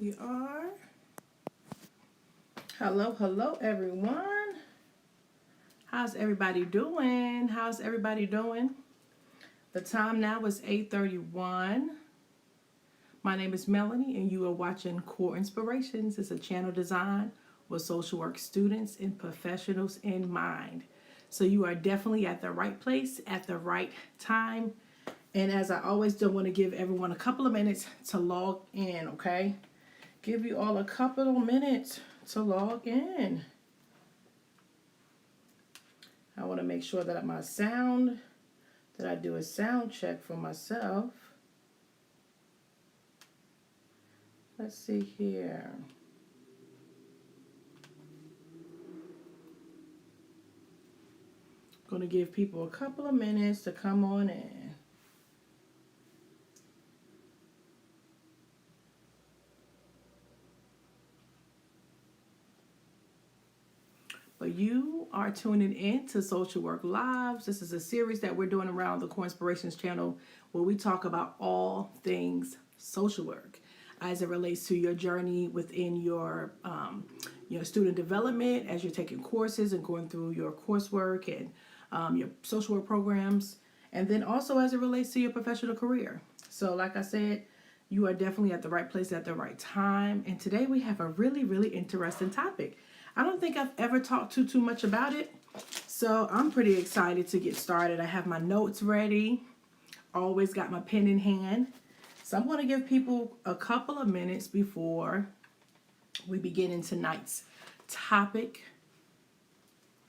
We are. Hello, everyone. How's everybody doing? How's everybody doing? The time now is 8:31. My name is Melanie, and you are watching Core Inspirations. It's a channel designed with social work students and professionals in mind. So you are definitely at the right place at the right time. And as I always do, I want to give everyone a couple of minutes to log in, okay? Give you all a couple of minutes to log in. I want to make sure that my sound, that I do a sound check for myself. Let's see here. I'm going to give people a couple of minutes to come on in. But you are tuning in to Social Work Lives. This is a series that we're doing around the Core Inspirations channel where we talk about all things social work as it relates to your journey within your student development, as you're taking courses and going through your coursework and your social work programs, and then also as it relates to your professional career. So like I said, you are definitely at the right place at the right time. And today we have a really, really interesting topic. I don't think I've ever talked too much about it, so I'm pretty excited to get started. I have my notes ready, always got my pen in hand. So I'm going to give people a couple of minutes before we begin in tonight's topic.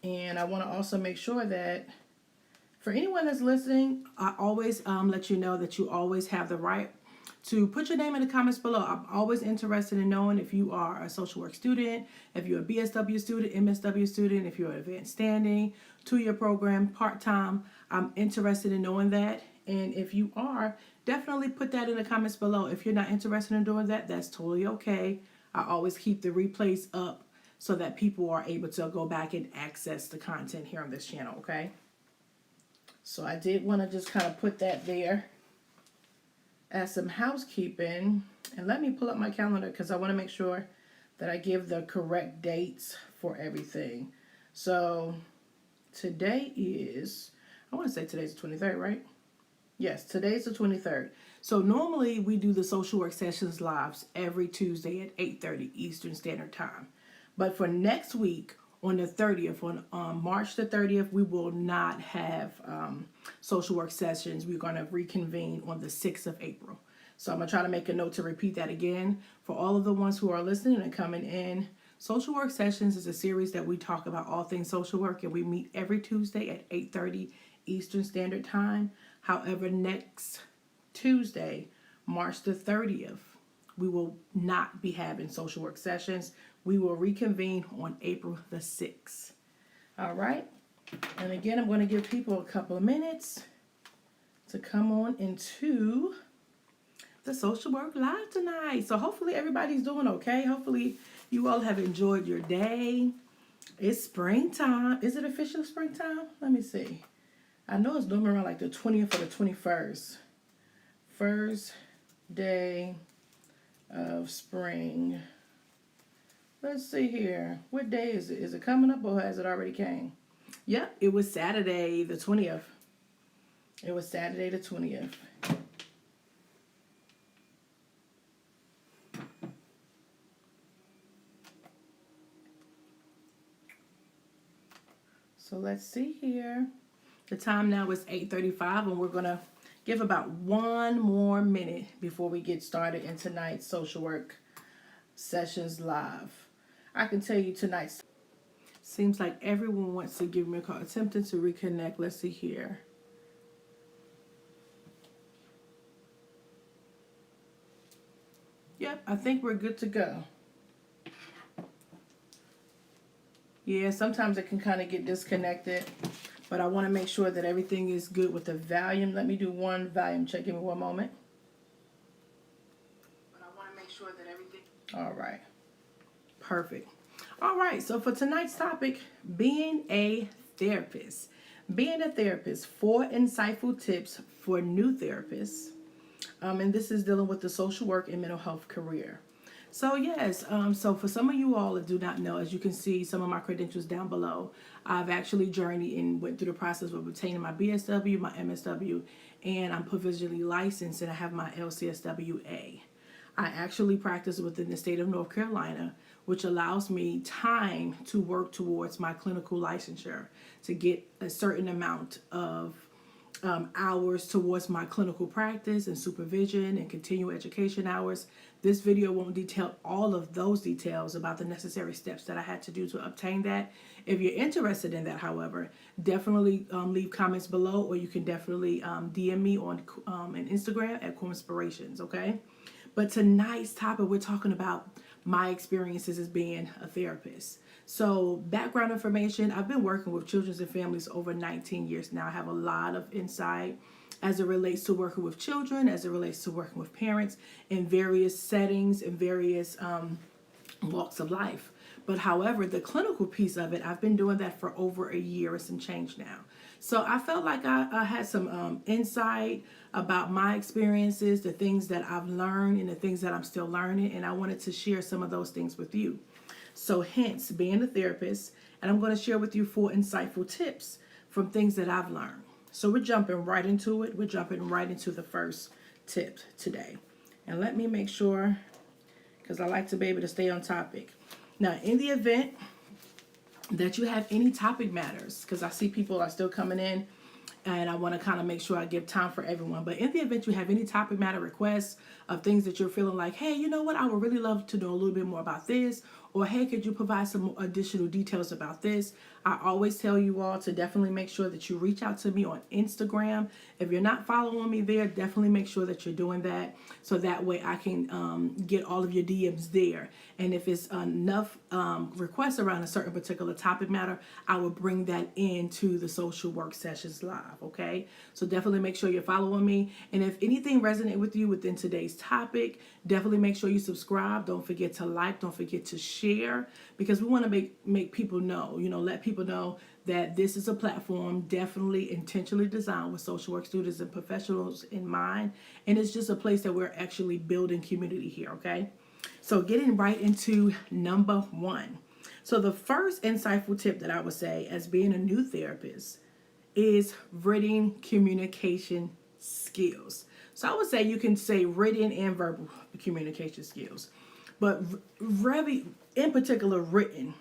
And I want to also make sure that for anyone that's listening, I always let you know that you always have the right to put your name in the comments below. I'm always interested in knowing if you are a social work student, if you're a BSW student, MSW student, if you're an advanced standing, 2-year program, part-time. I'm interested in knowing that. And if you are, definitely put that in the comments below. If you're not interested in doing that, that's totally okay. I always keep the replays up so that people are able to go back and access the content here on this channel, okay? So I did want to just kind of put that there as some housekeeping. And let me pull up my calendar because I want to make sure that I give the correct dates for everything. So today is, I want to say today's the 23rd, right? Yes, today's the 23rd. So normally we do the social work sessions lives every Tuesday at 8:30 Eastern Standard Time. But for next week, on the 30th, on March the 30th, we will not have social work sessions. We're going to reconvene on the 6th of April. So I'm going to try to make a note to repeat that again. For all of the ones who are listening and coming in, Social Work Sessions is a series that we talk about all things social work, and we meet every Tuesday at 8:30 Eastern Standard Time. However, next Tuesday, March the 30th, we will not be having social work sessions. We will reconvene on April the 6th. All right. And again, I'm going to give people a couple of minutes to come on into the Social Work Live tonight. So hopefully everybody's doing okay. Hopefully you all have enjoyed your day. It's springtime. Is it official springtime? Let me see. I know it's normally around like the 20th or the 21st. First day of spring. Let's see here. What day is it? Is it coming up or has it already came? Yep, it was Saturday the 20th. It was Saturday the 20th. So let's see here. The time now is 8:35 and we're going to give about one more minute before we get started in tonight's social work sessions live. I can tell you tonight's seems like everyone wants to give me a call. Attempting to reconnect. Let's see here. Yep, I think we're good to go. Yeah, sometimes it can kind of get disconnected, but I want to make sure that everything is good with the volume. Let me do one volume check. Give me one moment. But I want to make sure that everything. All right. Perfect. All right, so for tonight's topic, being a therapist. Being a therapist, 4 insightful tips for new therapists. And this is dealing with the social work and mental health career. So yes, so for some of you all that do not know, as you can see some of my credentials down below, I've actually journeyed and went through the process of obtaining my BSW, my MSW, and I'm provisionally licensed and I have my LCSWA. I actually practice within the state of North Carolina, which allows me time to work towards my clinical licensure to get a certain amount of hours towards my clinical practice and supervision and continuing education hours. This video won't detail all of those details about the necessary steps that I had to do to obtain that. If you're interested in that, however, definitely leave comments below, or you can definitely DM me on Instagram at experinces, okay? But tonight's topic, we're talking about my experiences as being a therapist. So background information, I've been working with children and families over 19 years now. I have a lot of insight as it relates to working with children, as it relates to working with parents in various settings and various walks of life. But however, the clinical piece of it, I've been doing that for over a year and some change now. So I felt like I had some insight about my experiences, the things that I've learned and the things that I'm still learning, and I wanted to share some of those things with you. So hence, being a therapist, and I'm going to share with you 4 insightful tips from things that I've learned. So we're jumping right into it. We're jumping right into the first tip today. And let me make sure, because I like to be able to stay on topic. Now, in the event that you have any topic matters, because I see people are still coming in, and I want to kind of make sure I give time for everyone. But in the event you have any topic matter requests of things that you're feeling like, hey, you know what, I would really love to know a little bit more about this, or hey, could you provide some additional details about this? I always tell you all to definitely make sure that you reach out to me on Instagram. If you're not following me there, definitely make sure that you're doing that, so that way I can get all of your DMs there. And if it's enough requests around a certain particular topic matter, I will bring that into the social work sessions live, okay? So definitely make sure you're following me. And if anything resonates with you within today's topic, definitely make sure you subscribe. Don't forget to like, don't forget to share, because we want to make people know, let people know that this is a platform definitely intentionally designed with social work students and professionals in mind. And it's just a place that we're actually building community here, okay? So getting right into number 1. So the first insightful tip that I would say as being a new therapist is written communication skills. So I would say you can say written and verbal communication skills, but in particular written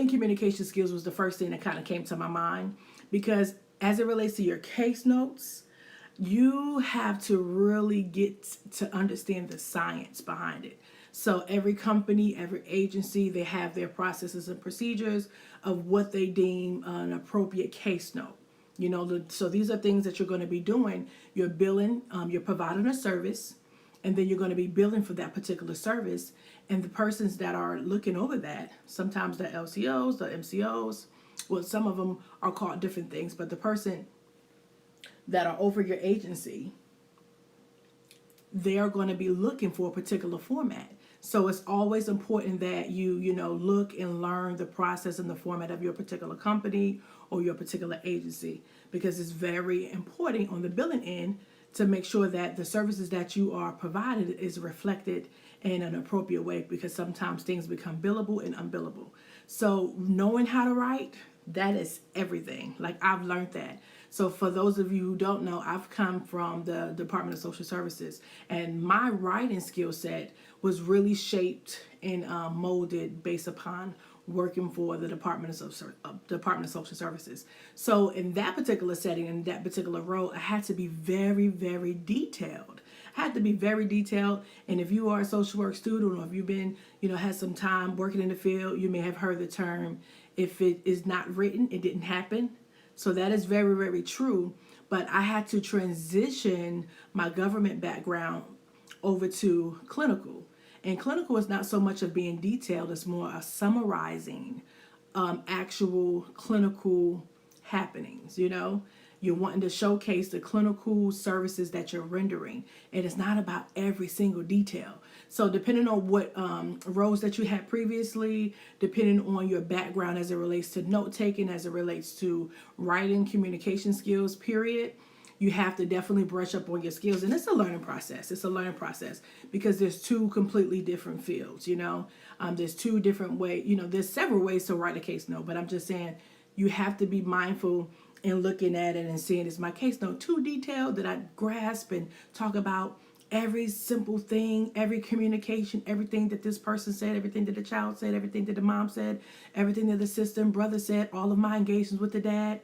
communication skills was the first thing that kind of came to my mind, because as it relates to your case notes, you have to really get to understand the science behind it. So every company, every agency, they have their processes and procedures of what they deem an appropriate case note. So these are things that you're going to be doing. You're billing, you're providing a service, and then you're going to be billing for that particular service. And the persons that are looking over that, sometimes the LCOs, the MCOs, well, some of them are called different things, but the person that are over your agency, they are going to be looking for a particular format. So it's always important that you look and learn the process and the format of your particular company or your particular agency, because it's very important on the billing end to make sure that the services that you are provided is reflected in an appropriate way, because sometimes things become billable and unbillable. So knowing how to write, that is everything. Like, I've learned that. So for those of you who don't know, I've come from the Department of Social Services, and my writing skill set was really shaped and molded based upon working for the Department of Social Services. So in that particular setting, in that particular role, I had to be very, very detailed. And if you are a social work student, or if you've been, had some time working in the field, you may have heard the term, if it is not written, it didn't happen. So that is very, very true. But I had to transition my government background over to clinical. And clinical is not so much of being detailed, it's more of summarizing actual clinical happenings, You're wanting to showcase the clinical services that you're rendering. And it's not about every single detail. So depending on what roles that you had previously, depending on your background as it relates to note taking, as it relates to writing, communication skills, period, you have to definitely brush up on your skills. And it's a learning process. It's a learning process because there's two completely different fields, there's two different ways, there's several ways to write a case note, but I'm just saying you have to be mindful in looking at it and seeing, is my case note too detailed? Did I grasp and talk about every simple thing, every communication, everything that this person said, everything that the child said, everything that the mom said, everything that the sister and brother said, all of my engagements with the dad?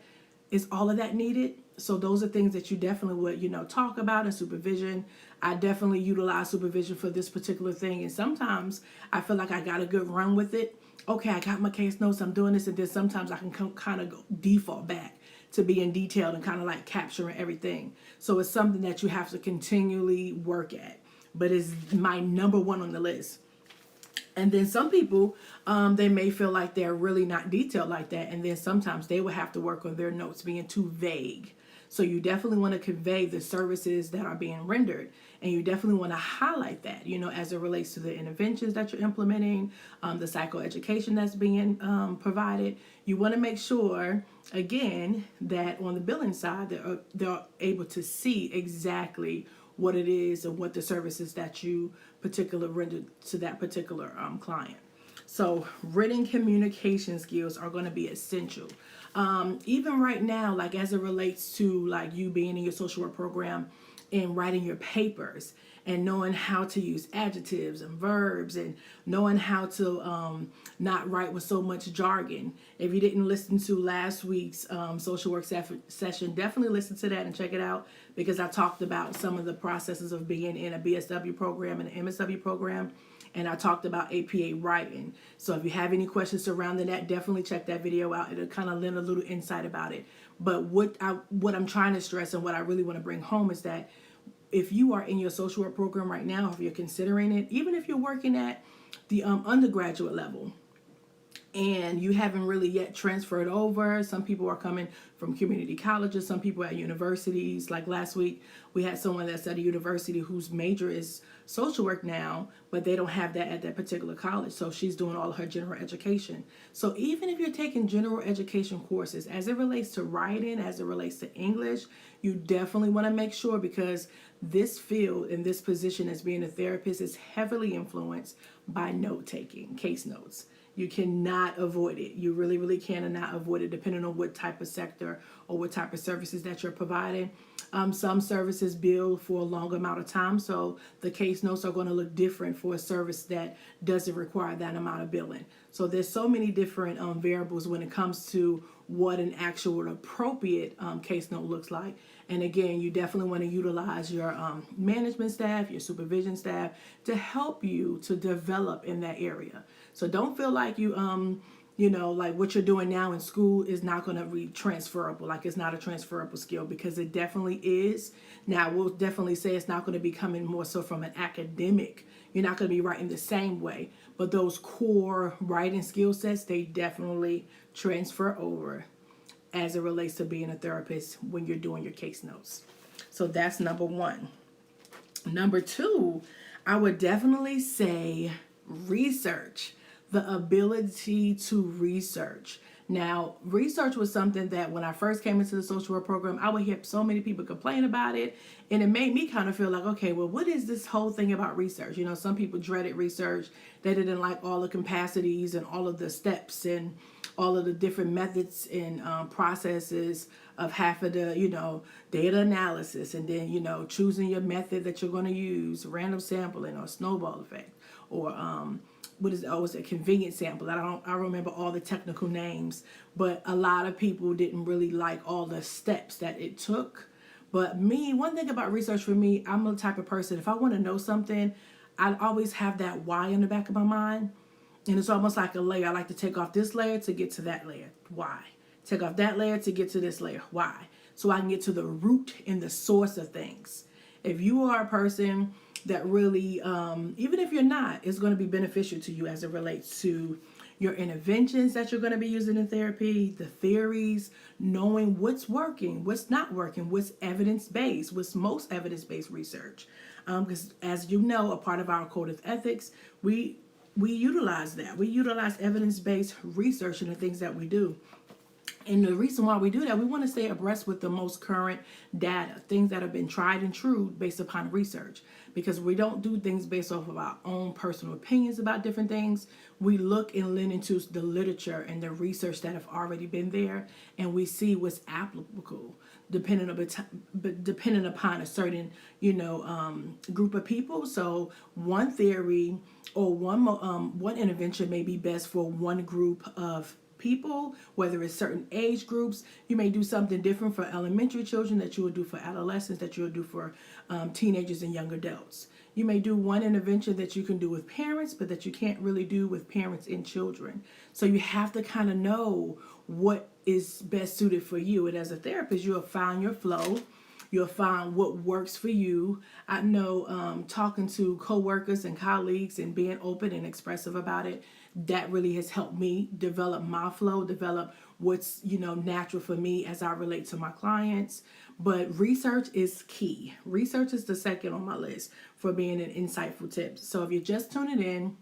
Is all of that needed? So those are things that you definitely would, talk about in supervision. I definitely utilize supervision for this particular thing. And sometimes I feel like I got a good run with it. Okay, I got my case notes, I'm doing this, and then sometimes I can kind of default back to being detailed and kind of like capturing everything. So it's something that you have to continually work at, but it's my number one on the list. And then some people, they may feel like they're really not detailed like that. And then sometimes they will have to work on their notes being too vague. So you definitely want to convey the services that are being rendered. And you definitely want to highlight that, as it relates to the interventions that you're implementing, the psychoeducation that's being provided. You want to make sure, again, that on the billing side, they're able to see exactly what it is and what the services that you particular rendered to that particular client. So written communication skills are going to be essential. Even right now, like as it relates to like you being in your social work program and writing your papers and knowing how to use adjectives and verbs and knowing how to not write with so much jargon. If you didn't listen to last week's social work session, definitely listen to that and check it out, because I talked about some of the processes of being in a BSW program and an MSW program, and I talked about APA writing. So if you have any questions surrounding that, definitely check that video out. It'll kind of lend a little insight about it. But what I'm trying to stress and what I really want to bring home is that if you are in your social work program right now, if you're considering it, even if you're working at the undergraduate level and you haven't really yet transferred over, some people are coming from community colleges, some people at universities. Like last week, we had someone that's at a university whose major is social work now, but they don't have that at that particular college. So she's doing all of her general education. So even if you're taking general education courses, as it relates to writing, as it relates to English, you definitely want to make sure, because this field and this position as being a therapist is heavily influenced by note-taking, case notes. You cannot avoid it. You really, really cannot avoid it, depending on what type of sector or what type of services that you're providing. Some services bill for a long amount of time, so the case notes are going to look different for a service that doesn't require that amount of billing. So there's so many different variables when it comes to what an actual appropriate case note looks like. And again, you definitely want to utilize your management staff, your supervision staff to help you to develop in that area. So don't feel like you like what you're doing now in school is not going to be transferable. Like it's not a transferable skill, because it definitely is. Now, we'll definitely say it's not going to be coming more so from an academic. You're not going to be writing the same way, but those core writing skill sets, they definitely transfer over as it relates to being a therapist when you're doing your case notes. So that's number one. Number two, I would definitely say research. The ability to research. Now, research was something that when I first came into the social work program, I would hear so many people complain about it, and it made me kind of feel like, okay, well, what is this whole thing about research? Some people dreaded research. They didn't like all the capacities and all of the steps and all of the different methods and processes of having to, data analysis, and then, choosing your method that you're going to use, random sampling or snowball effect, or what is it? Oh, it's a convenient sample. I remember all the technical names, but a lot of people didn't really like all the steps that it took. But me, one thing about research for me, I'm the type of person, if I want to know something, I always have that why in the back of my mind. And it's almost like a layer. I like to take off this layer to get to that layer. Why? Take off that layer to get to this layer. Why? So I can get to the root and the source of things. If you are a person that really, even if you're not, it's going to be beneficial to you as it relates to your interventions that you're going to be using in therapy, the theories, knowing what's working, what's not working, what's evidence-based, what's most evidence-based research. Because as you know, a part of our code of ethics, we utilize that. We utilize evidence-based research in the things that we do. And the reason why we do that, we want to stay abreast with the most current data, things that have been tried and true based upon research. Because we don't do things based off of our own personal opinions about different things. We look and lean into the literature and the research that have already been there, and we see what's applicable depending upon a certain group of people. So one theory or one intervention may be best for one group of people, whether it's certain age groups. You may do something different for elementary children that you would do for adolescents, that you would do for teenagers and young adults. You may do one intervention that you can do with parents, but that you can't really do with parents and children. So you have to kind of know what is best suited for you. And as a therapist, you'll find your flow. You'll find what works for you. I know talking to coworkers and colleagues and being open and expressive about it, that really has helped me develop my flow, develop what's natural for me as I relate to my clients. But research is key. Research is the second on my list for being an insightful tip. So if you're just tuning in,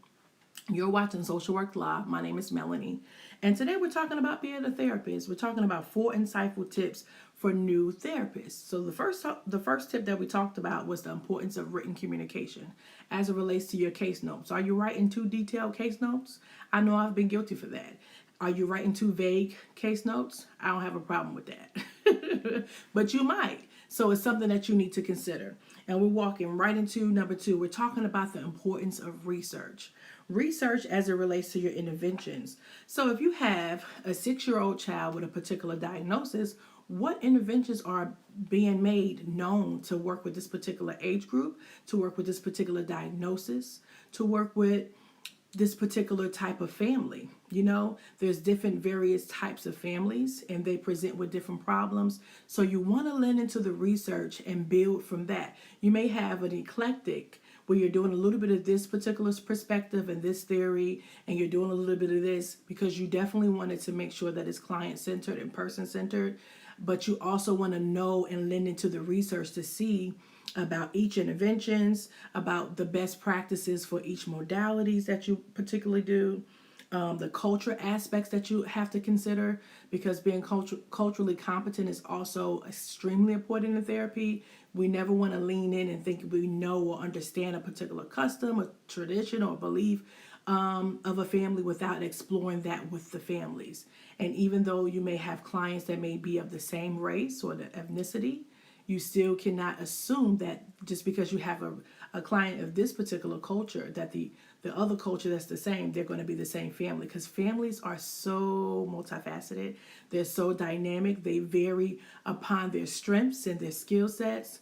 you're watching Social Work Live. My name is Melanie. And today we're talking about being a therapist. We're talking about 4 insightful tips for new therapists. So the first tip that we talked about was the importance of written communication as it relates to your case notes. Are you writing too detailed case notes? I know I've been guilty for that. Are you writing too vague case notes? I don't have a problem with that. But you might. So it's something that you need to consider. And we're walking right into number 2. We're talking about the importance of research. Research as it relates to your interventions. So if you have a 6-year-old child with a particular diagnosis, what interventions are being made known to work with this particular age group, to work with this particular diagnosis, to work with this particular type of family? There's different various types of families, and they present with different problems. So you want to lean into the research and build from that. You may have an eclectic where you're doing a little bit of this particular perspective and this theory, and you're doing a little bit of this because you definitely wanted to make sure that it's client-centered and person-centered. But you also want to know and lean into the research to see about each interventions, about the best practices for each modalities that you particularly do, the culture aspects that you have to consider, because being culturally competent is also extremely important in therapy. We never want to lean in and think we know or understand a particular custom, a tradition, or belief of a family without exploring that with the families. And even though you may have clients that may be of the same race or the ethnicity, you still cannot assume that just because you have a client of this particular culture, that the other culture that's the same, they're going to be the same family. Because families are so multifaceted. They're so dynamic. They vary upon their strengths and their skill sets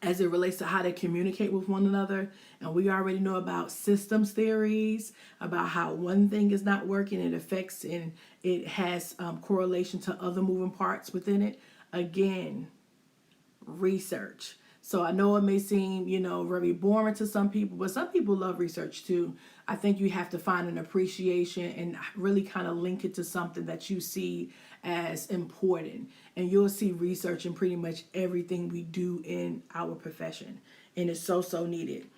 as it relates to how they communicate with one another. And we already know about systems theories, about how one thing is not working, it affects and it has correlation to other moving parts within it. Again, research. So I know it may seem, very boring to some people, but some people love research too. I think you have to find an appreciation and really kind of link it to something that you see as important. And you'll see research in pretty much everything we do in our profession. And it's so needed.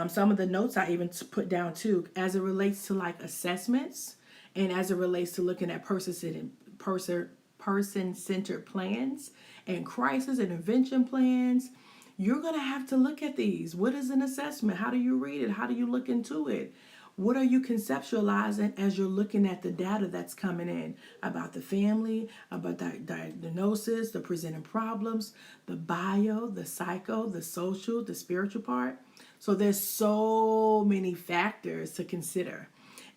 Some of the notes I even put down too, as it relates to like assessments and as it relates to looking at person-centered plans and crisis and intervention plans. You're going to have to look at these. What is an assessment? How do you read it? How do you look into it? What are you conceptualizing as you're looking at the data that's coming in about the family, about the diagnosis, the presenting problems, the bio, the psycho, the social, the spiritual part? So there's so many factors to consider.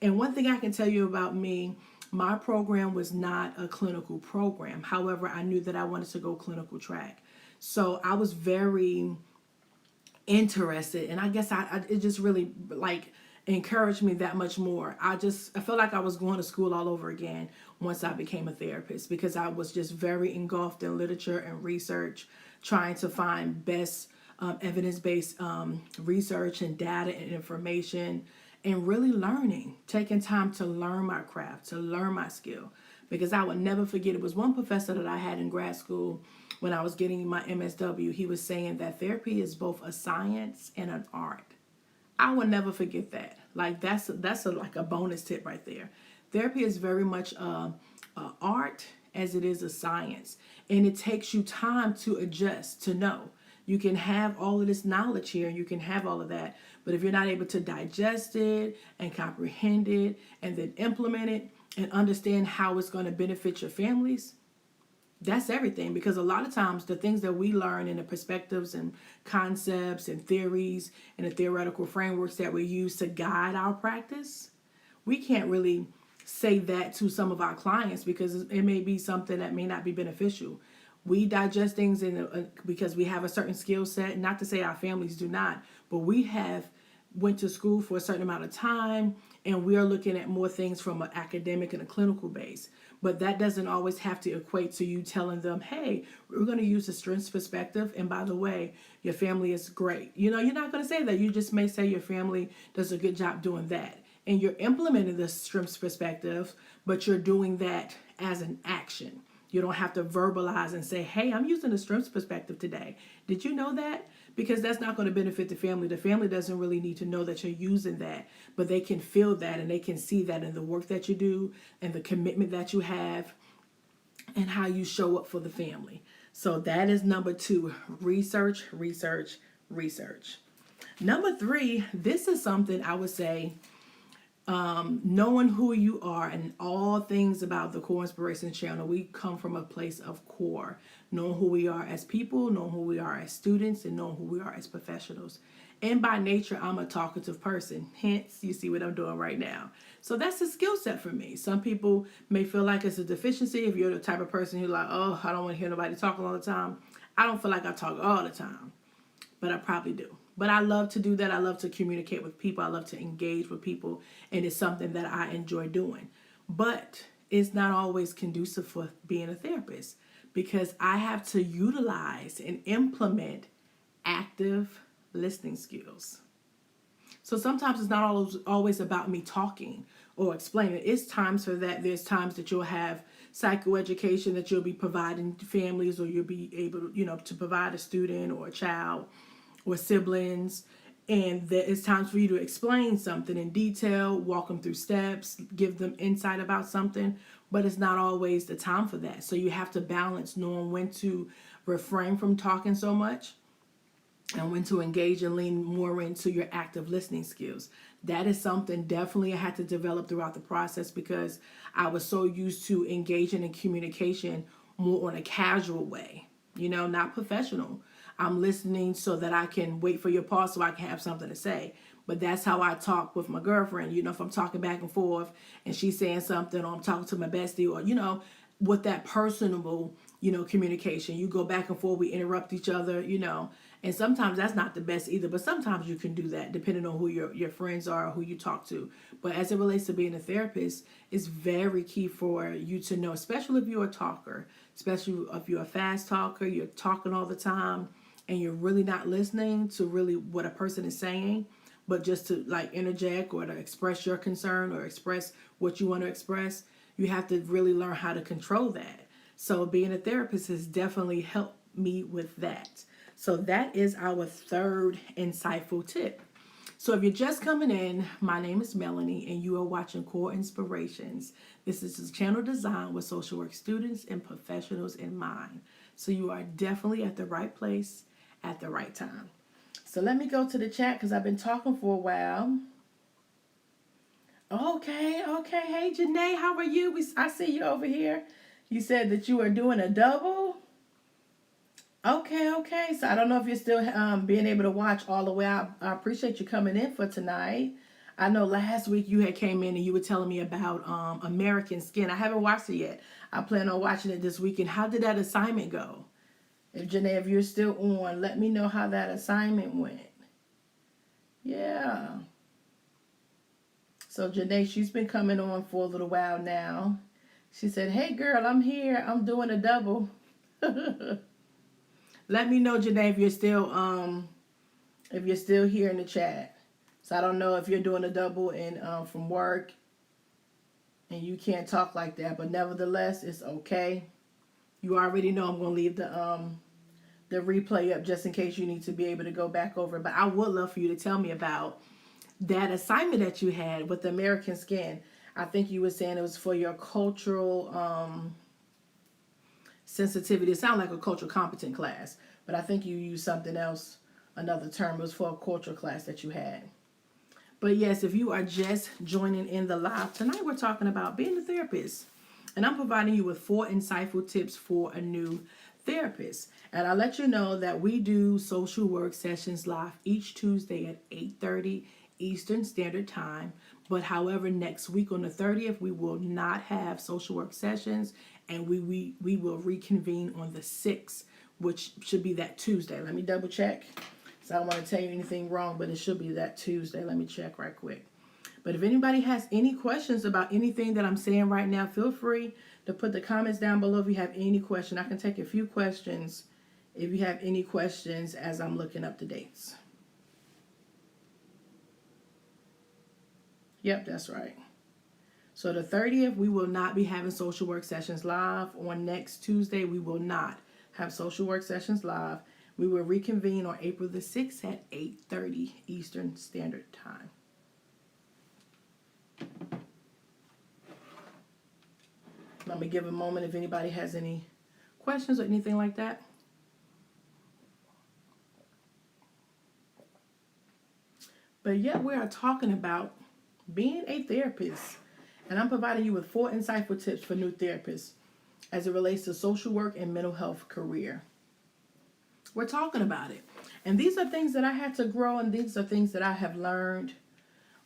And one thing I can tell you about me, my program was not a clinical program. However, I knew that I wanted to go clinical track. So I was very interested, and I guess it just really encouraged me that much more. I felt like I was going to school all over again once I became a therapist, because I was just very engulfed in literature and research, trying to find best evidence-based research and data and information, and really taking time to learn my craft, to learn my skill. Because I would never forget, it was one professor that I had in grad school when I was getting my MSW. He was saying that therapy is both a science and an art. I will never forget that. Like that's like a bonus tip right there. Therapy is very much a art as it is a science. And it takes you time to adjust, to know. You can have all of this knowledge here, and you can have all of that. But if you're not able to digest it and comprehend it and then implement it and understand how it's going to benefit your families, that's everything. Because a lot of times the things that we learn in the perspectives and concepts and theories and the theoretical frameworks that we use to guide our practice, we can't really say that to some of our clients because it may be something that may not be beneficial. We digest things because we have a certain skill set. Not to say our families do not, but we have went to school for a certain amount of time, and we are looking at more things from an academic and a clinical base. But that doesn't always have to equate to you telling them, hey, we're going to use the strengths perspective. And by the way, your family is great. You know, you're not going to say that. You just may say your family does a good job doing that. And you're implementing the strengths perspective, but you're doing that as an action. You don't have to verbalize and say, hey, I'm using the strengths perspective today. Did you know that? Because that's not going to benefit the family. The family doesn't really need to know that you're using that, but they can feel that and they can see that in the work that you do and the commitment that you have and how you show up for the family. So that is number 2, research, research, research. Number 3, this is something I would say, knowing who you are and all things about the Core Inspirations channel. We come from a place of core, knowing who we are as people, knowing who we are as students, and knowing who we are as professionals. And by nature, I'm a talkative person. Hence, you see what I'm doing right now. So that's a skill set for me. Some people may feel like it's a deficiency. If you're the type of person who's like, oh, I don't want to hear nobody talking all the time. I don't feel like I talk all the time, but I probably do. But I love to do that. I love to communicate with people. I love to engage with people. And it's something that I enjoy doing. But it's not always conducive for being a therapist because I have to utilize and implement active listening skills. So sometimes it's not always about me talking or explaining. It's times for that. There's times that you'll have psychoeducation that you'll be providing families, or you'll be able, to provide a student or a child or siblings, and it's times for you to explain something in detail, walk them through steps, give them insight about something, but it's not always the time for that. So you have to balance knowing when to refrain from talking so much and when to engage and lean more into your active listening skills. That is something definitely I had to develop throughout the process because I was so used to engaging in communication more on a casual way, not professional. I'm listening so that I can wait for your pause so I can have something to say. But that's how I talk with my girlfriend. If I'm talking back and forth and she's saying something, or I'm talking to my bestie, or, with that personable, communication. You go back and forth, we interrupt each other, and sometimes that's not the best either. But sometimes you can do that depending on who your friends are or who you talk to. But as it relates to being a therapist, it's very key for you to know, especially if you're a talker, especially if you're a fast talker, you're talking all the time, and you're really not listening to really what a person is saying, but just to interject or to express your concern or express what you want to express, you have to really learn how to control that. So being a therapist has definitely helped me with that. So that is our 3rd insightful tip. So if you're just coming in, my name is Melanie and you are watching Core Inspirations. This is a channel designed with social work students and professionals in mind. So you are definitely at the right place at the right time. So let me go to the chat because I've been talking for a while. Okay. Hey, Janae, how are you? I see you over here. You said that you are doing a double. Okay. So I don't know if you're still being able to watch all the way. I appreciate you coming in for tonight. I know last week you had came in and you were telling me about American Skin. I haven't watched it yet. I plan on watching it this weekend. How did that assignment go? If you're still on, let me know how that assignment went. Yeah. So Janae, she's been coming on for a little while now. She said, hey girl, I'm here. I'm doing a double. Let me know, Janae, if you're still here in the chat. So I don't know if you're doing a double and from work and you can't talk like that, but nevertheless, it's okay. You already know I'm going to leave the replay up just in case you need to be able to go back over. But I would love for you to tell me about that assignment that you had with the American Skin. I think you were saying it was for your cultural sensitivity. It sounded like a cultural competent class, but I think you used something else, another term. It was for a cultural class that you had. But yes, if you are just joining in the live, tonight we're talking about being a therapist. And I'm providing you with 4 insightful tips for a new therapist. And I'll let you know that we do social work sessions live each Tuesday at 8:30 Eastern Standard Time. But however, next week on the 30th, we will not have social work sessions, and we will reconvene on the 6th, which should be that Tuesday. Let me double check. So I don't want to tell you anything wrong, but it should be that Tuesday. Let me check right quick. But if anybody has any questions about anything that I'm saying right now, feel free to put the comments down below if you have any question. I can take a few questions if you have any questions as I'm looking up the dates. Yep, that's right. So the 30th, we will not be having social work sessions live. On next Tuesday, we will not have social work sessions live. We will reconvene on April the 6th at 8:30 Eastern Standard Time. Let me give a moment if anybody has any questions or anything like that. But yeah, we are talking about being a therapist. And I'm providing you with 4 insightful tips for new therapists as it relates to social work and mental health career. We're talking about it. And these are things that I had to grow, and these are things that I have learned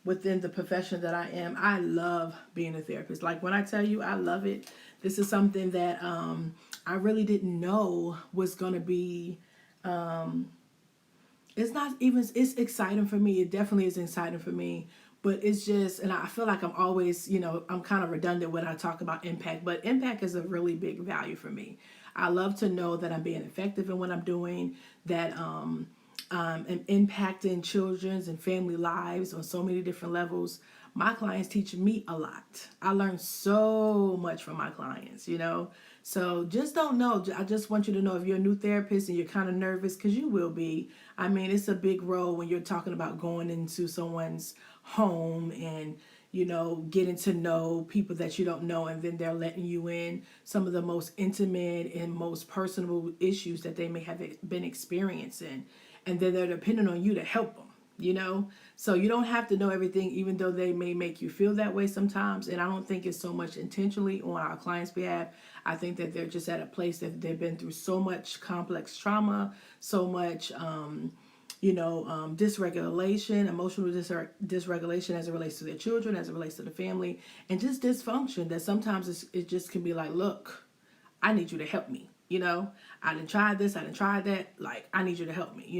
within the profession that I am. I love being a therapist. Like when I tell you I love it, this is something that I really didn't know was going to be, it's exciting for me. It definitely is exciting for me. But it's just, and I feel like I'm always, I'm kind of redundant when I talk about impact, but impact is a really big value for me. I love to know that I'm being effective in what I'm doing, that I'm impacting children's and family lives on so many different levels. My clients teach me a lot. I learn so much from my clients, So just don't know. I just want you to know if you're a new therapist and you're kind of nervous, because you will be. I mean, it's a big role when you're talking about going into someone's home and getting to know people that you don't know, and then they're letting you in some of the most intimate and most personal issues that they may have been experiencing, and then they're depending on you to help them. So you don't have to know everything, even though they may make you feel that way sometimes. And I don't think it's so much intentionally on our clients' behalf. I think that they're just at a place that they've been through so much complex trauma, so much dysregulation, emotional dysregulation as it relates to their children, as it relates to the family, and just dysfunction that sometimes it just can be like, look, I need you to help me. I didn't try this, I didn't try that. Like, I need you to help me,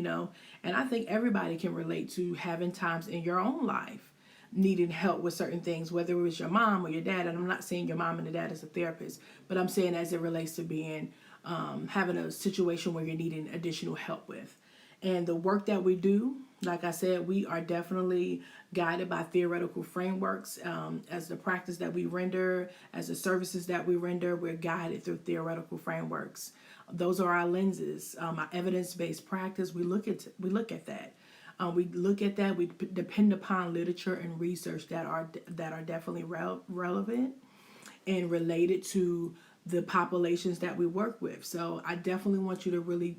And I think everybody can relate to having times in your own life needing help with certain things, whether it was your mom or your dad. And I'm not saying your mom and your dad as a therapist, but I'm saying as it relates to being, having a situation where you're needing additional help with. And the work that we do, like I said, we are definitely guided by theoretical frameworks. As the practice that we render, as the services that we render, we're guided through theoretical frameworks. Those are our lenses. Our evidence-based practice, we look at that. We look at that. We depend upon literature and research that are definitely relevant and related to the populations that we work with. So I definitely want you to really,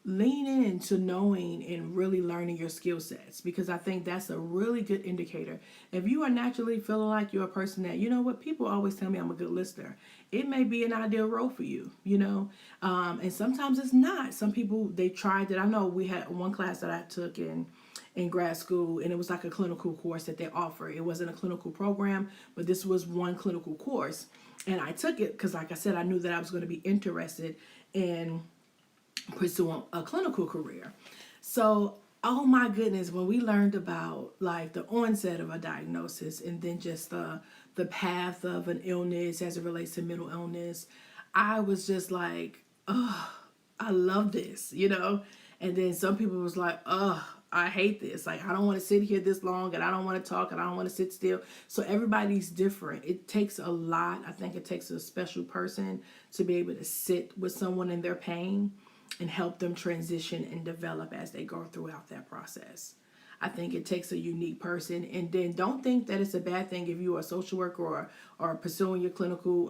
lean into knowing and really learning your skill sets, because I think that's a really good indicator. If you are naturally feeling like you're a person that, people always tell me I'm a good listener. It may be an ideal role for you, and sometimes it's not. Some people, they tried it. I know we had one class that I took in grad school, and it was like a clinical course that they offer. It wasn't a clinical program, but this was one clinical course. And I took it because, like I said, I knew that I was going to be interested in pursuing a clinical career. So, oh my goodness, when we learned about like the onset of a diagnosis, and then just the path of an illness as it relates to mental illness, I was just like, oh, I love this, And then some people was like, oh, I hate this. Like, I don't want to sit here this long, and I don't want to talk, and I don't want to sit still. So everybody's different. It takes a lot. I think it takes a special person to be able to sit with someone in their pain and help them transition and develop as they go throughout that process. I think it takes a unique person. And then don't think that it's a bad thing if you are a social worker or pursuing your clinical,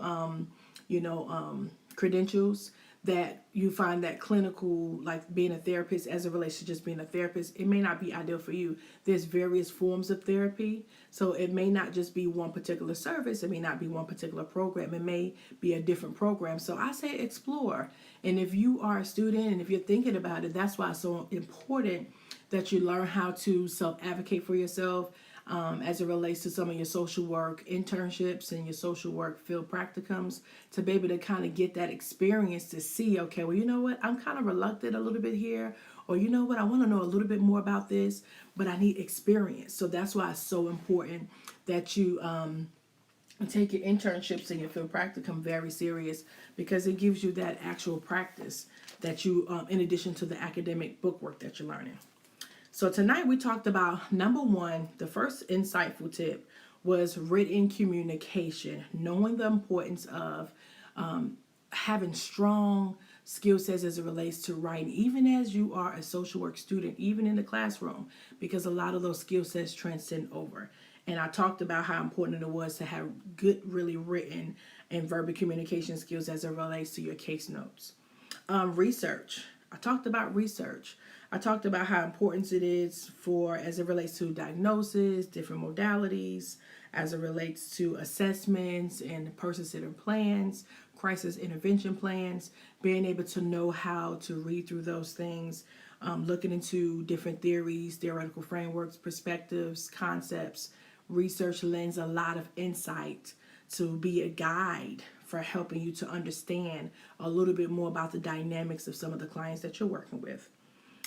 credentials, that you find that clinical, like being a therapist as it relates to just being a therapist, it may not be ideal for you. There's various forms of therapy. So it may not just be one particular service. It may not be one particular program. It may be a different program. So I say explore. And if you are a student and if you're thinking about it, that's why it's so important that you learn how to self-advocate for yourself, as it relates to some of your social work internships and your social work field practicums, to be able to kind of get that experience to see, okay, well, you know what, I'm kind of reluctant a little bit here, or you know what, I want to know a little bit more about this, but I need experience. So that's why it's so important that you take your internships and your field practicum very serious, because it gives you that actual practice that you, in addition to the academic bookwork that you're learning. So tonight we talked about, number one, the first insightful tip was written communication, knowing the importance of having strong skill sets as it relates to writing, even as you are a social work student, even in the classroom, because a lot of those skill sets transcend over. And I talked about how important it was to have good, really written and verbal communication skills as it relates to your case notes. Research. I talked about research. I talked about how important it is for, as it relates to diagnosis, different modalities, as it relates to assessments and person-centered plans, crisis intervention plans, being able to know how to read through those things, looking into different theories, theoretical frameworks, perspectives, concepts. Research lends a lot of insight to be a guide for helping you to understand a little bit more about the dynamics of some of the clients that you're working with.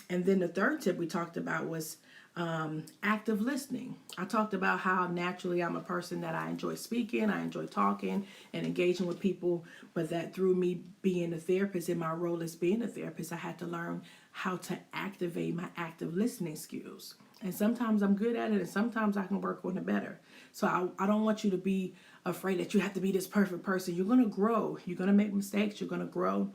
And then the third tip we talked about was active listening. I talked about how naturally I'm a person that I enjoy speaking, I enjoy talking and engaging with people, but that through me being a therapist, in my role as being a therapist, I had to learn how to activate my active listening skills. And sometimes I'm good at it, and sometimes I can work on it better. So I don't want you to be afraid that you have to be this perfect person. You're going to grow. You're going to make mistakes. You're going to grow.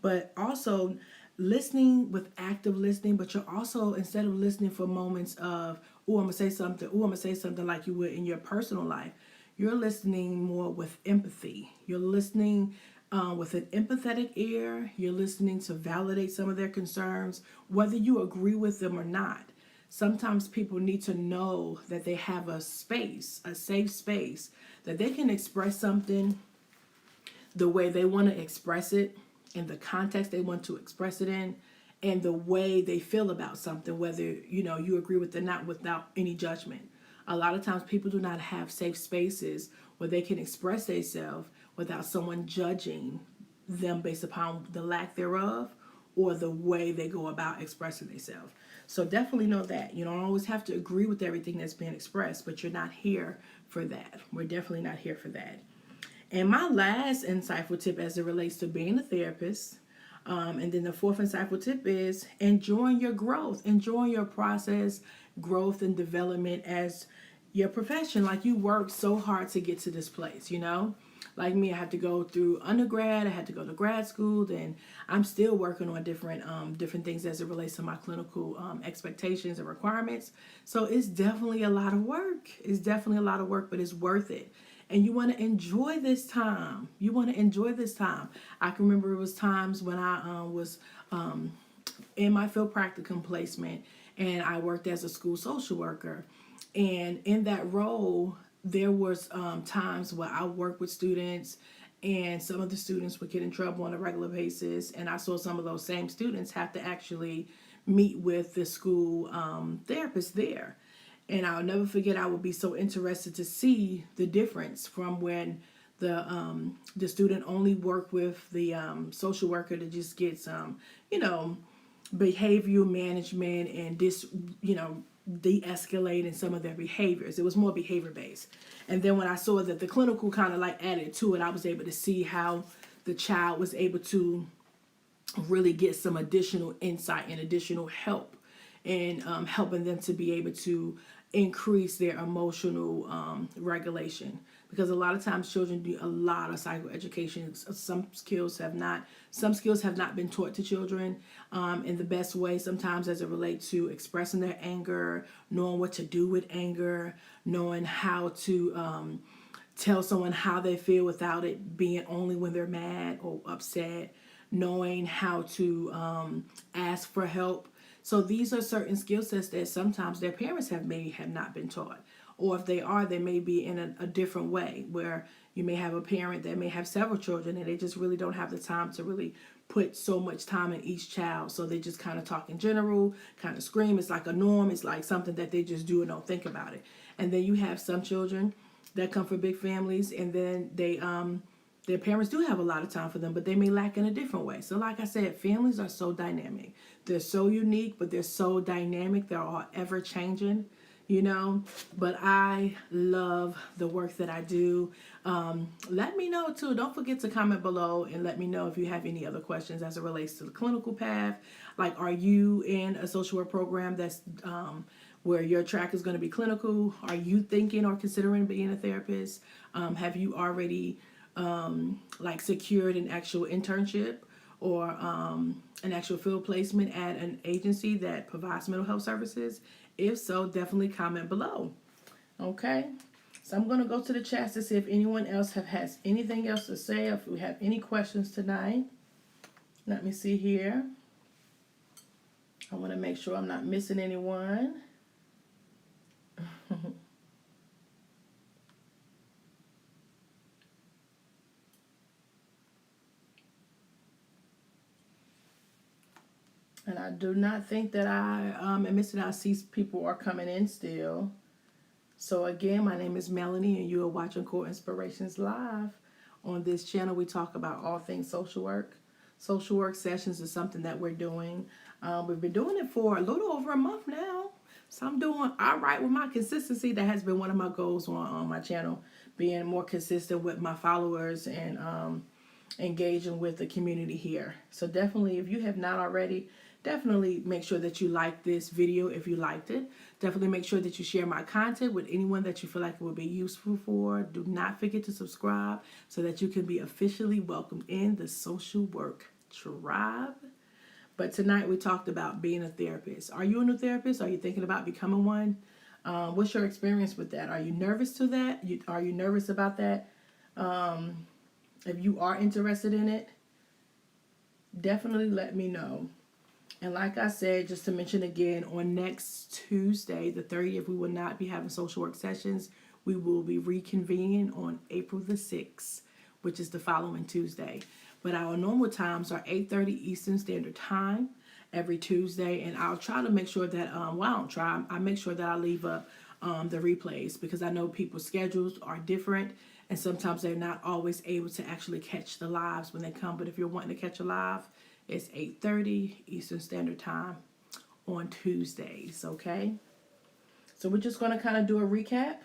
But also listening with active listening, but you're also, instead of listening for moments of, oh, I'm going to say something, oh, I'm going to say something like you would in your personal life, you're listening more with empathy. You're listening with an empathetic ear. You're listening to validate some of their concerns, whether you agree with them or not. Sometimes people need to know that they have a space, a safe space, that they can express something the way they want to express it, in the context they want to express it in, and the way they feel about something, whether you agree with it or not, without any judgment. A lot of times people do not have safe spaces where they can express themselves without someone judging them based upon the lack thereof or the way they go about expressing themselves. So definitely know that. You don't always have to agree with everything that's being expressed, but you're not here for that. We're definitely not here for that. And my last insightful tip as it relates to being a therapist, and then the fourth insightful tip is enjoying your growth, enjoying your process, growth and development as your profession. Like, you work so hard to get to this place, Like me, I had to go through undergrad, I had to go to grad school, then I'm still working on different things as it relates to my clinical expectations and requirements. So it's definitely a lot of work. It's definitely a lot of work, but it's worth it. And you want to enjoy this time. You want to enjoy this time. I can remember it was times when I was in my field practicum placement, and I worked as a school social worker. And in that role, there was times where I worked with students, and some of the students would get in trouble on a regular basis. And I saw some of those same students have to actually meet with the school therapist there. And I'll never forget, I would be so interested to see the difference from when the student only worked with the social worker to just get some, behavioral management and de-escalating some of their behaviors. It was more behavior based. And then when I saw that the clinical kind of like added to it, I was able to see how the child was able to really get some additional insight and additional help in helping them to be able to increase their emotional regulation. because a lot of times children do a lot of psychoeducation. Some skills have not been taught to children in the best way, sometimes as it relates to expressing their anger, knowing what to do with anger, knowing how to tell someone how they feel without it being only when they're mad or upset, knowing how to ask for help. So these are certain skill sets that sometimes their parents maybe have not been taught. Or if they are, they may be in a different way, where you may have a parent that may have several children and they just really don't have the time to really put so much time in each child. So they just kind of talk in general, kind of scream. It's like a norm. It's like something that they just do and don't think about it. And then you have some children that come from big families, and then their parents do have a lot of time for them, but they may lack in a different way. So like I said, families are so dynamic. They're so unique, but they're so dynamic. They're all ever changing, you know. But I love the work that I do. Let me know too. Don't forget to comment below and let me know if you have any other questions as it relates to the clinical path. Like, are you in a social work program that's where your track is going to be clinical? Are you thinking or considering being a therapist? Have you already like secured an actual internship or an actual field placement at an agency that provides mental health services? If so, definitely comment below. Okay, so I'm going to go to the chat to see if anyone else has anything else to say, if we have any questions tonight. Let me see here. I want to make sure I'm not missing anyone. And I do not think that I am missing. I see people are coming in still. So again, my name is Melanie, and you are watching Core Inspirations Live. On this channel, we talk about all things social work. Social work sessions is something that we're doing. We've been doing it for a little over a month now. So I'm doing all right with my consistency. That has been one of my goals on my channel, being more consistent with my followers and engaging with the community here. So definitely, if you have not already, definitely make sure that you like this video if you liked it. Definitely make sure that you share my content with anyone that you feel like it would be useful for. Do not forget to subscribe so that you can be officially welcomed in the social work tribe. But tonight we talked about being a therapist. Are you a new therapist? Are you thinking about becoming one? What's your experience with that? Are you nervous to that? Are you nervous about that? If you are interested in it, definitely let me know. And like I said, just to mention again, on next Tuesday, the 30th, we will not be having social work sessions. We will be reconvening on April the 6th, which is the following Tuesday. But our normal times are 8:30 Eastern Standard Time every Tuesday. And I'll try to make sure that, I make sure that I leave up the replays, because I know people's schedules are different. And sometimes they're not always able to actually catch the lives when they come. But if you're wanting to catch a live, it's 8:30 Eastern Standard Time on Tuesdays, okay? So we're just going to kind of do a recap,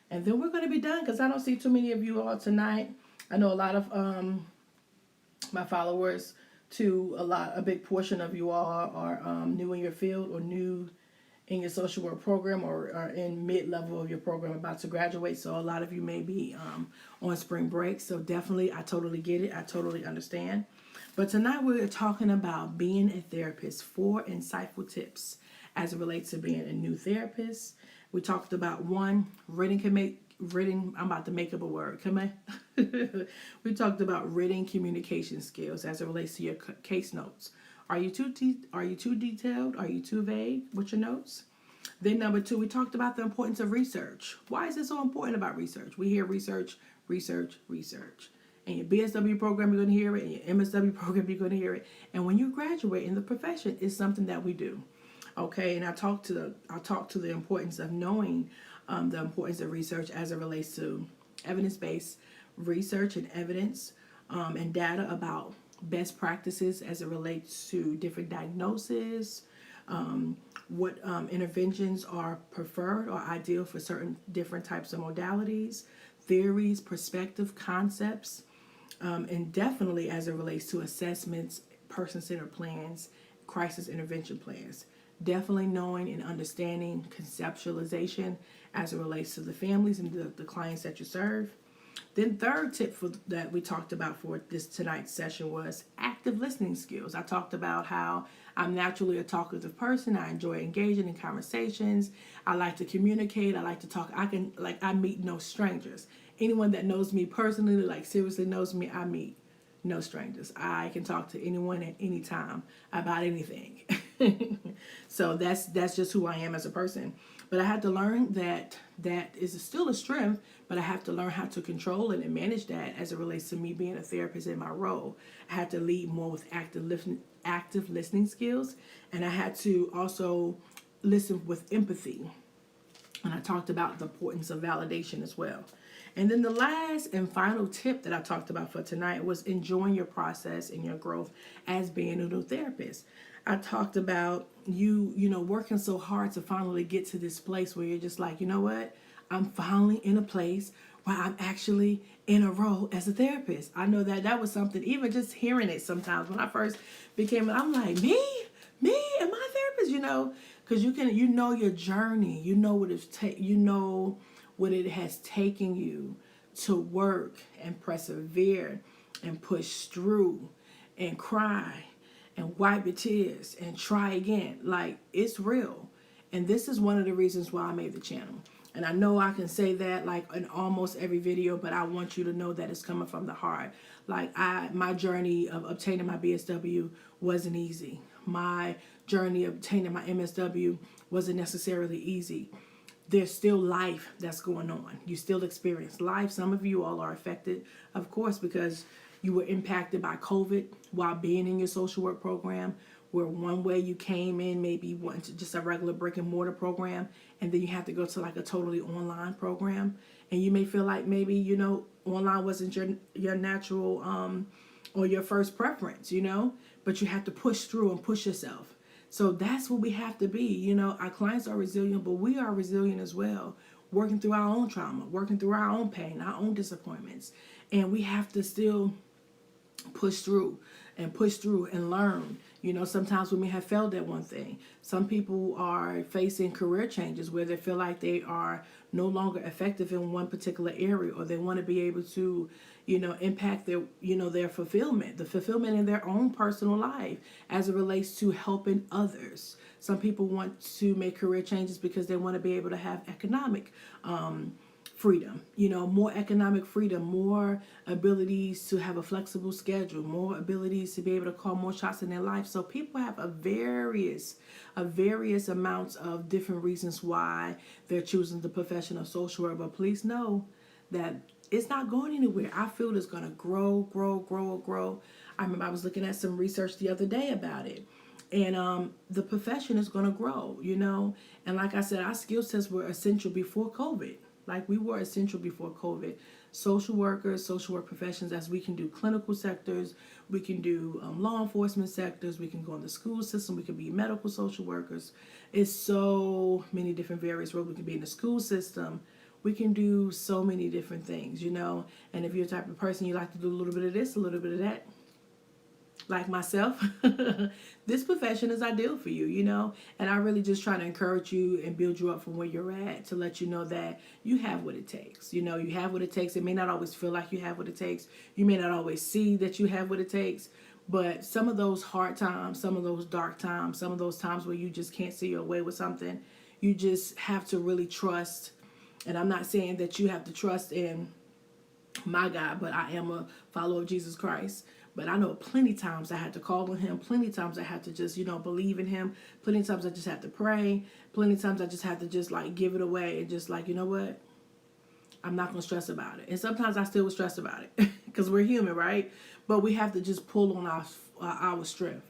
and then we're going to be done, because I don't see too many of you all tonight. I know a lot of my followers, a big portion of you all are new in your field or new in your social work program, or in mid-level of your program, about to graduate. So a lot of you may be on spring break. So definitely, I totally get it. I totally understand. But tonight we're talking about being a therapist, 4 insightful tips as it relates to being a new therapist. We talked about I'm about to make up a word. We talked about written communication skills as it relates to your case notes. Are you too detailed? Are you too vague with your notes? Then number 2, we talked about the importance of research. Why is it so important about research? We hear research, research, research. In your BSW program, you're going to hear it. In your MSW program, you're going to hear it. And when you graduate in the profession, it's something that we do. Okay, and I talk to the importance of knowing the importance of research as it relates to evidence-based research and evidence and data about best practices as it relates to different diagnoses, what interventions are preferred or ideal for certain different types of modalities, theories, perspective, concepts, and definitely as it relates to assessments, person-centered plans, crisis intervention plans. Definitely knowing and understanding conceptualization as it relates to the families and the clients that you serve. Then third tip that we talked about for this tonight's session was active listening skills. I talked about how I'm naturally a talkative person. I enjoy engaging in conversations. I like to communicate. I like to talk. I meet no strangers. Anyone that knows me personally, like seriously knows me, I meet no strangers. I can talk to anyone at any time about anything. So that's just who I am as a person. But I had to learn that is still a strength, but I have to learn how to control it and manage that as it relates to me being a therapist in my role. I had to lead more with active listening skills, and I had to also listen with empathy. And I talked about the importance of validation as well. And then the last and final tip that I talked about for tonight was enjoying your process and your growth as being a new therapist. I talked about you working so hard to finally get to this place where you're just like, you know what? I'm finally in a place where I'm actually in a role as a therapist. I know that was something, even just hearing it sometimes when I first became, I'm like, me, am I a therapist? Because you know your journey, you know what it has taken you to work and persevere and push through and cry and wipe your tears and try again. Like, it's real. And this is one of the reasons why I made the channel. And I know I can say that like in almost every video, but I want you to know that it's coming from the heart. Like my journey of obtaining my BSW wasn't easy. My journey of obtaining my MSW wasn't necessarily easy. There's still life that's going on. You still experience life. Some of you all are affected, of course, because you were impacted by COVID while being in your social work program, where one way you came in, maybe you went to just a regular brick and mortar program, and then you have to go to like a totally online program. And you may feel like maybe, online wasn't your natural or your first preference, but you have to push through and push yourself. So that's what we have to be. Our clients are resilient, but we are resilient as well, working through our own trauma, working through our own pain, our own disappointments. And we have to still push through and learn. Sometimes we may have failed at one thing. Some people are facing career changes where they feel like they are no longer effective in one particular area, or they want to be able to, impact their fulfillment, the fulfillment in their own personal life as it relates to helping others. Some people want to make career changes because they want to be able to have economic freedom, more economic freedom, more abilities to have a flexible schedule, more abilities to be able to call more shots in their life. So people have a various amounts of different reasons why they're choosing the profession of social work. But please know that it's not going anywhere. Our field is going to grow. I remember I was looking at some research the other day about it. And the profession is going to grow, And like I said, our skill sets were essential before COVID. Like, we were essential before COVID. Social workers, social work professions, as we can do clinical sectors, we can do law enforcement sectors, we can go in the school system, we can be medical social workers. It's so many different various roles. We can be in the school system. We can do so many different things, And if you're the type of person you like to do a little bit of this, a little bit of that, like myself, this profession is ideal for you, And I really just try to encourage you and build you up from where you're at to let you know that you have what it takes. You have what it takes. It may not always feel like you have what it takes. You may not always see that you have what it takes. But some of those hard times, some of those dark times, some of those times where you just can't see your way with something, you just have to really trust. And I'm not saying that you have to trust in my God, but I am a follower of Jesus Christ. But I know plenty times I had to call on him. Plenty times I had to just, believe in him. Plenty times I just had to pray. Plenty times I just had to just like give it away and just like, you know what? I'm not going to stress about it. And sometimes I still would stress about it because we're human, right? But we have to just pull on our strength,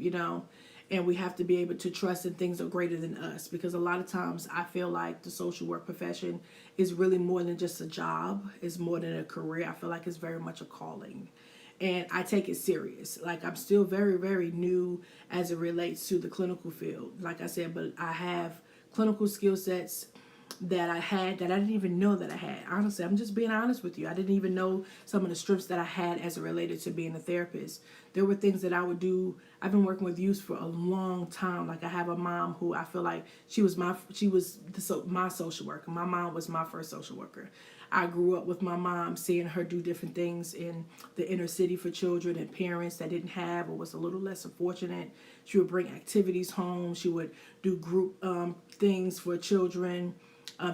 And we have to be able to trust that things are greater than us, because a lot of times I feel like the social work profession is really more than just a job. It's more than a career. I feel like it's very much a calling. And I take it serious. Like, I'm still very, very new as it relates to the clinical field. Like I said, but I have clinical skill sets that I had that I didn't even know that I had. Honestly, I'm just being honest with you. I didn't even know some of the strengths that I had as it related to being a therapist. There were things that I would do. I've been working with youth for a long time. Like I have a mom who I feel like she was my social worker. My mom was my first social worker. I grew up with my mom, seeing her do different things in the inner city for children and parents that didn't have or was a little less fortunate. She would bring activities home. She would do group things for children.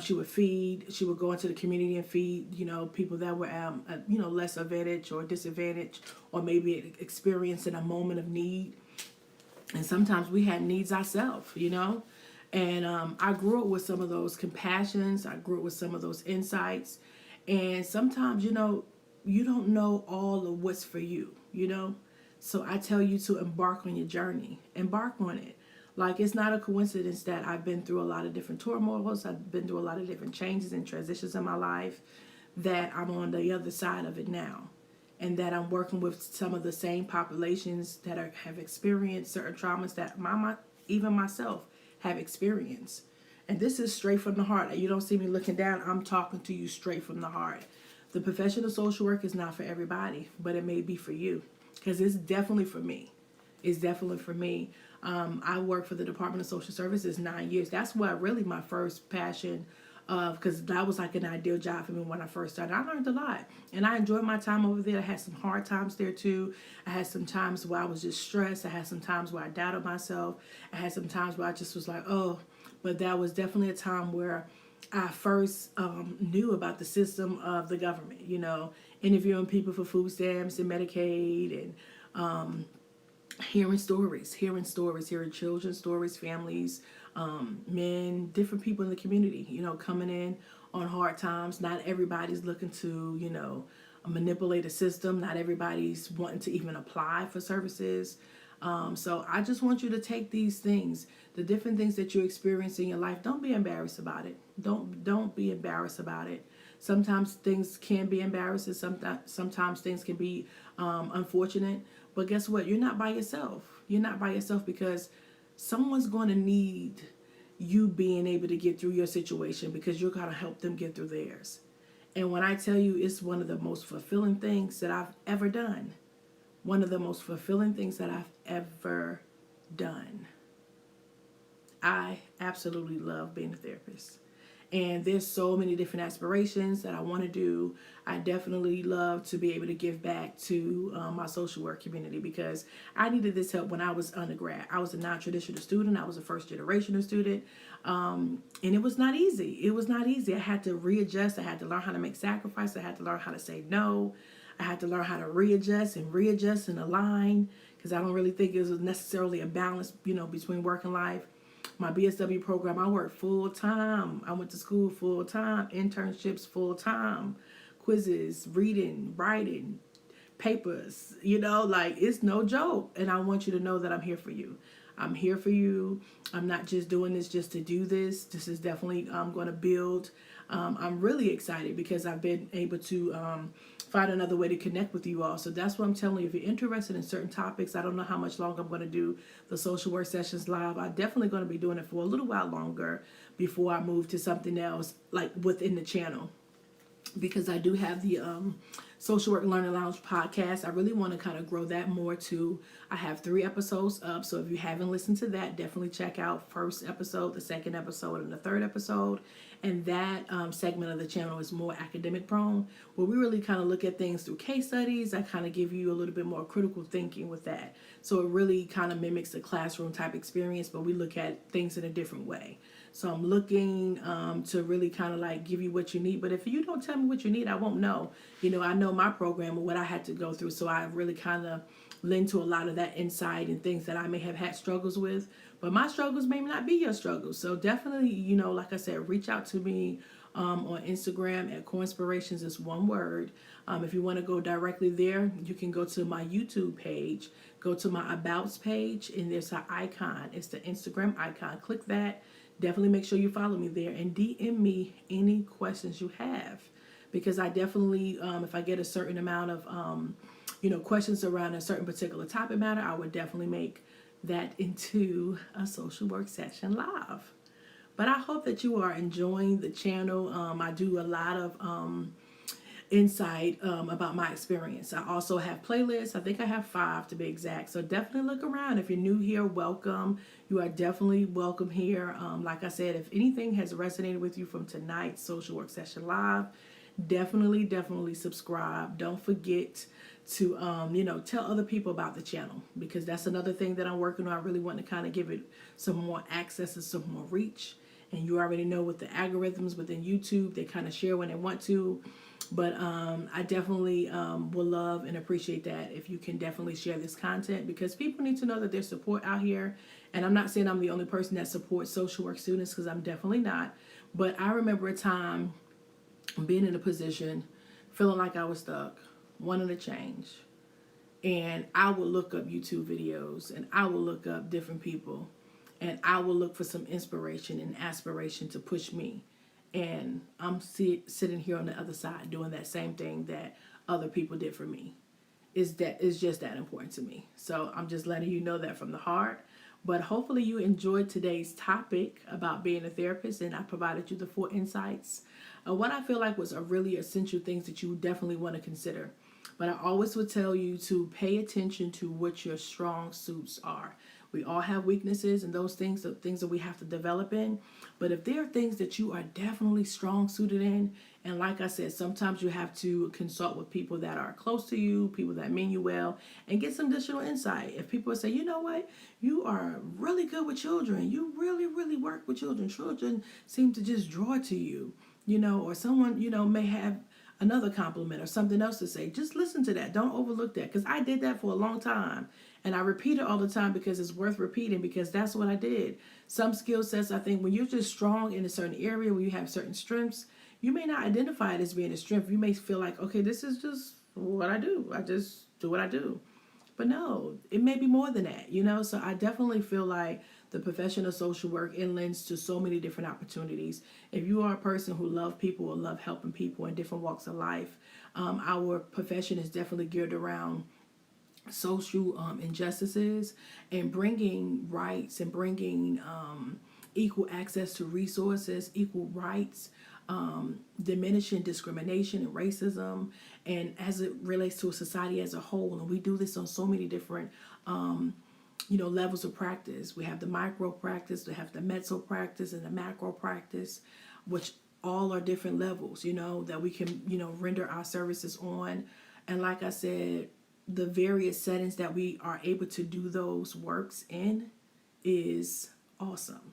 She would feed. She would go into the community and feed, people that were, less advantaged or disadvantaged, or maybe experiencing a moment of need. And sometimes we had needs ourselves. And I grew up with some of those compassions. I grew up with some of those insights. And sometimes, you don't know all of what's for you. So I tell you to embark on your journey. Embark on it. Like, it's not a coincidence that I've been through a lot of different turmoils. I've been through a lot of different changes and transitions in my life, that I'm on the other side of it now. And that I'm working with some of the same populations that have experienced certain traumas that even myself have experienced. And this is straight from the heart. You don't see me looking down. I'm talking to you straight from the heart. The profession of social work is not for everybody, but it may be for you. Because it's definitely for me. It's definitely for me. I worked for the Department of Social Services 9 years. That's what really my first passion because that was like an ideal job for me when I first started. I learned a lot, and I enjoyed my time over there. I had some hard times there too. I had some times where I was just stressed. I had some times where I doubted myself. I had some times where I just was like, oh, but that was definitely a time where I first knew about the system of the government, interviewing people for food stamps and Medicaid, and hearing stories, hearing children's stories, families, men, different people in the community, coming in on hard times. Not everybody's looking to, manipulate a system. Not everybody's wanting to even apply for services. So I just want you to take these things, the different things that you experience in your life. Don't be embarrassed about it. Don't be embarrassed about it. Sometimes things can be embarrassing. Sometimes things can be unfortunate. But guess what? You're not by yourself. You're not by yourself because someone's going to need you being able to get through your situation, because you're going to help them get through theirs. And when I tell you, it's one of the most fulfilling things that I've ever done. One of the most fulfilling things that I've ever done. I absolutely love being a therapist. And there's so many different aspirations that I want to do. I definitely love to be able to give back to my social work community, because I needed this help when I was undergrad. I was a non-traditional student. I was a first generational student. And it was not easy. It was not easy. I had to readjust. I had to learn how to make sacrifices. I had to learn how to say no. I had to learn how to readjust and align, because I don't really think it was necessarily a balance, between work and life. My BSW program, I worked full time. I went to school full time, internships full time, quizzes, reading, writing, papers, it's no joke. And I want you to know that I'm here for you. I'm here for you. I'm not just doing this just to do this. This is definitely going to build. I'm really excited because I've been able to find another way to connect with you all. So that's what I'm telling you. If you're interested in certain topics, I don't know how much longer I'm going to do the social work sessions live. I'm definitely going to be doing it for a little while longer before I move to something else, like within the channel, because I do have the Social Work Learning Lounge podcast. I really want to kind of grow that more too. I have 3 episodes up, so if you haven't listened to that, definitely check out first episode, the second episode, and the third episode. And that segment of the channel is more academic prone, where we really kind of look at things through case studies. I kind of give you a little bit more critical thinking with that. So it really kind of mimics a classroom type experience, but we look at things in a different way. So I'm looking to really kind of like give you what you need. But if you don't tell me what you need, I won't know. I know my program and what I had to go through. So I really kind of lend to a lot of that insight and things that I may have had struggles with. But my struggles may not be your struggles. So definitely, like I said, reach out to me on Instagram at Coinspirations is one word. If you want to go directly there, you can go to my YouTube page, go to my Abouts page, and there's an icon. It's the Instagram icon. Click that. Definitely make sure you follow me there and DM me any questions you have, because I definitely, if I get a certain amount of, questions around a certain particular topic matter, I would definitely make that into a social work session live. But I hope that you are enjoying the channel. I do a lot of insight about my experience. I also have playlists. I think I have 5 to be exact. So definitely look around. If you're new here, welcome. You are definitely welcome here. Like I said, if anything has resonated with you from tonight's social work session live, definitely subscribe. Don't forget to tell other people about the channel, because that's another thing that I'm working on. I really want to kind of give it some more access and some more reach. And you already know with the algorithms within YouTube, they kind of share when they want to. But I definitely will love and appreciate that if you can definitely share this content, because people need to know that there's support out here. And I'm not saying I'm the only person that supports social work students, because I'm definitely not. But I remember a time being in a position, feeling like I was stuck, wanting to change. And I would look up YouTube videos, and I would look up different people, and I will look for some inspiration and aspiration to push me. And I'm sitting here on the other side doing that same thing that other people did for me. Is just that important to me. So I'm just letting you know that from the heart. But hopefully you enjoyed today's topic about being a therapist, and I provided you the 4 insights. What I feel like was a really essential things that you definitely want to consider. But I always would tell you to pay attention to what your strong suits are. We all have weaknesses, and those things are things that we have to develop in. But if there are things that you are definitely strong suited in, and like I said, sometimes you have to consult with people that are close to you, people that mean you well, and get some additional insight. If people say, you know what, you are really good with children, you really work with children, children seem to just draw to you, or someone, may have another compliment or something else to say. Just listen to that. Don't overlook that, because I did that for a long time. And I repeat it all the time because it's worth repeating, because that's what I did. Some skill sets, I think, when you're just strong in a certain area, when you have certain strengths, you may not identify it as being a strength. You may feel like, okay, this is just what I do. I just do what I do. But no, it may be more than that, So I definitely feel like the profession of social work, it lends to so many different opportunities. If you are a person who loves people or love helping people in different walks of life, our profession is definitely geared around social injustices and bringing rights and bringing equal access to resources, equal rights, diminishing discrimination and racism, and as it relates to a society as a whole. And we do this on so many different levels of practice. We have the micro practice, we have the meso practice, and the macro practice, which all are different levels, that we can, render our services on. And like I said, the various settings that we are able to do those works in is awesome.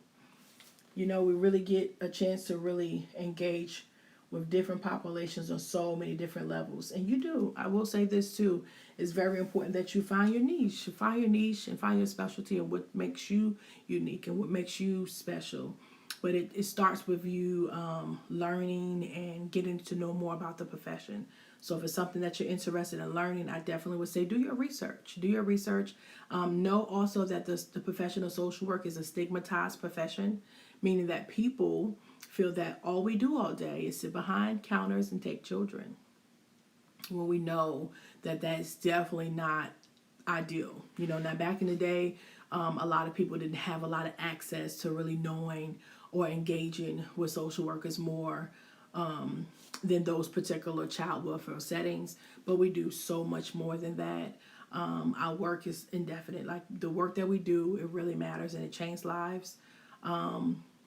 We really get a chance to really engage with different populations on so many different levels. And you do. I will say this too. It's very important that you find your niche. Find your niche and find your specialty and what makes you unique and what makes you special. But it starts with you learning and getting to know more about the profession. So if it's something that you're interested in learning, I definitely would say do your research. Do your research. Know also that the profession of social work is a stigmatized profession, meaning that people feel that all we do all day is sit behind counters and take children. Well, we know that that's definitely not ideal. Now back in the day, a lot of people didn't have a lot of access to really knowing or engaging with social workers more than those particular child welfare settings. But we do so much more than that. Our work is indefinite. Like the work that we do, it really matters and it changes lives.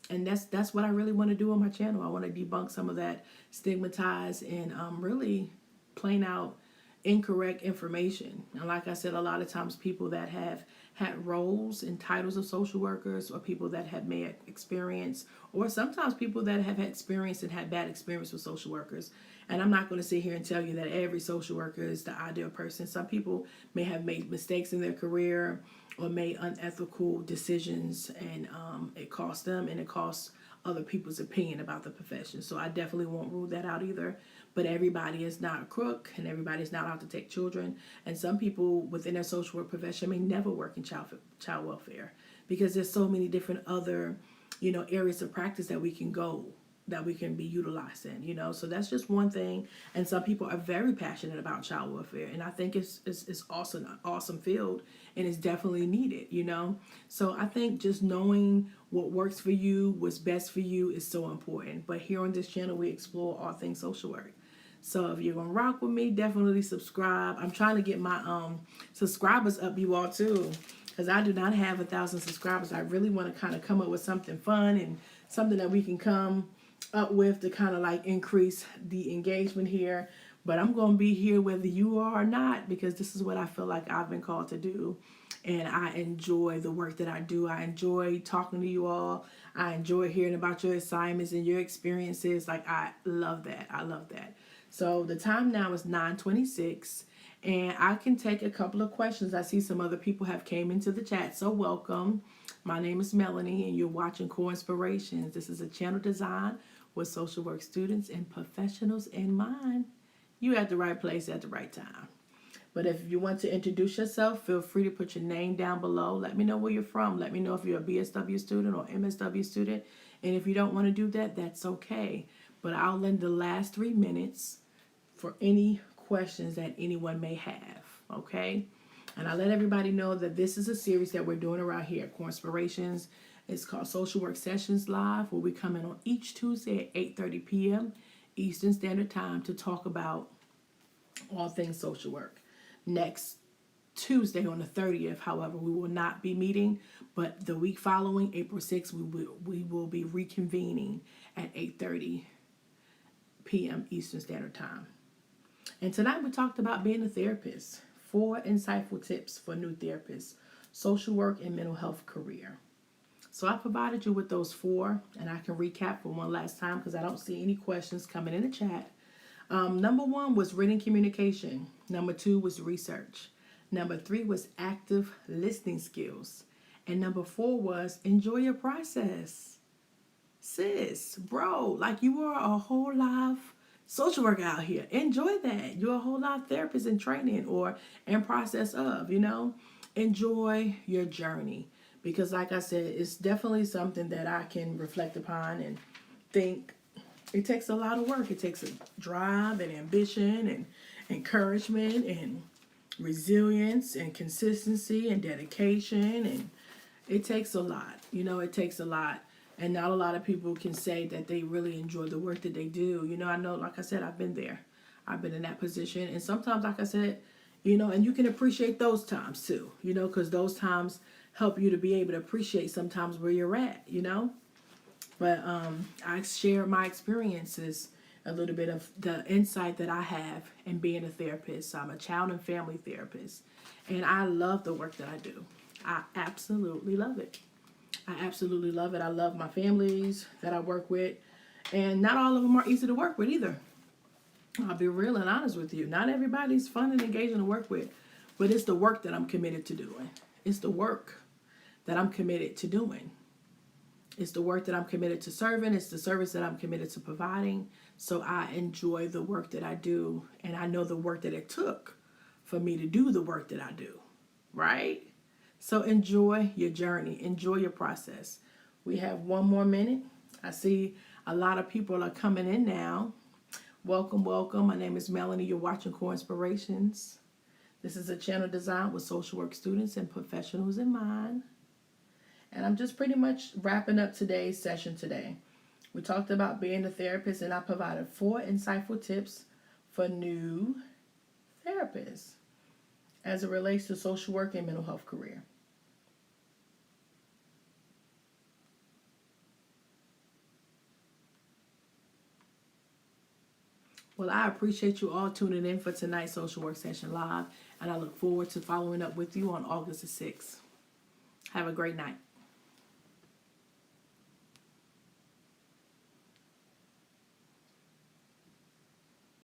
And that's what I really want to do on my channel. I want to debunk some of that stigmatized and really plain out incorrect information. And like I said, a lot of times people that have had roles and titles of social workers, or people that have made experience, or sometimes people that have had experience and had bad experience with social workers. And I'm not going to sit here and tell you that every social worker is the ideal person. Some people may have made mistakes in their career or made unethical decisions, and it cost them and it costs other people's opinion about the profession. So I definitely won't rule that out either. But everybody is not a crook, and everybody is not out to take children. And some people within their social work profession may never work in child welfare, because there's so many different other areas of practice that we can go that we can be utilized in, so that's just one thing. And some people are very passionate about child welfare, and I think it's awesome, an awesome field, and it's definitely needed, so I think just knowing what works for you, what's best for you, is so important. But here on this channel, we explore all things social work. So if you're gonna rock with me, definitely subscribe. I'm trying to get my subscribers up, you all, too, because I do not have 1,000 subscribers. I really want to kind of come up with something fun and something that we can come up with to kind of like increase the engagement here. But I'm going to be here whether you are or not, because this is what I feel like I've been called to do. And I enjoy the work that I do. I enjoy talking to you all. I enjoy hearing about your assignments and your experiences. Like, I love that. I love that. So the time now is 9:26, and I can take a couple of questions. I see some other people have came into the chat, so welcome. My name is Melanie, and you're watching Core Inspirations. This is a channel designed with social work students and professionals in mind. You're at the right place at the right time. But if you want to introduce yourself, feel free to put your name down below. Let me know where you're from. Let me know if you're a BSW student or MSW student. And if you don't want to do that, that's okay. But I'll lend the last 3 minutes for any questions that anyone may have, okay? And I let everybody know that this is a series that we're doing around here at Core Inspirations. It's called Social Work Sessions Live, where we come in on each Tuesday at 8:30 p.m. Eastern Standard Time to talk about all things social work. Next Tuesday on the 30th, however, we will not be meeting, but the week following, April 6th, we will be reconvening at 8:30 p.m. Eastern Standard Time. And tonight we talked about being a therapist. 4 insightful tips for new therapists, social work and mental health career. So I provided you with those 4, and I can recap for one last time because I don't see any questions coming in the chat. Number 1 was written communication. Number 2 was research. Number 3 was active listening skills. And number 4 was enjoy your process. Sis, bro, like you are a whole life social worker out here. Enjoy that. You're a whole life therapist in training or in process of, enjoy your journey. Because like I said, it's definitely something that I can reflect upon and think it takes a lot of work. It takes a drive and ambition and encouragement and resilience and consistency and dedication. And it takes a lot. It takes a lot. And not a lot of people can say that they really enjoy the work that they do. I know, like I said, I've been there. I've been in that position. And sometimes, like I said, and you can appreciate those times too, because those times help you to be able to appreciate sometimes where you're at, But I share my experiences, a little bit of the insight that I have in being a therapist. I'm a child and family therapist. And I love the work that I do. I absolutely love it. I absolutely love it. I love my families that I work with. And not all of them are easy to work with either. I'll be real and honest with you. Not everybody's fun and engaging to work with. But it's the work that I'm committed to doing. It's the work that I'm committed to doing. It's the work that I'm committed to serving. It's the service that I'm committed to providing. So I enjoy the work that I do. And I know the work that it took for me to do the work that I do. Right? So enjoy your journey. Enjoy your process. We have 1 more minute. I see a lot of people are coming in now. Welcome, welcome. My name is Melanie. You're watching Core Inspirations. This is a channel designed with social work students and professionals in mind. And I'm just pretty much wrapping up today's session today. We talked about being a therapist, and I provided 4 insightful tips for new therapists as it relates to social work and mental health career. Well, I appreciate you all tuning in for tonight's Social Work Session Live, and I look forward to following up with you on August the 6th. Have a great night.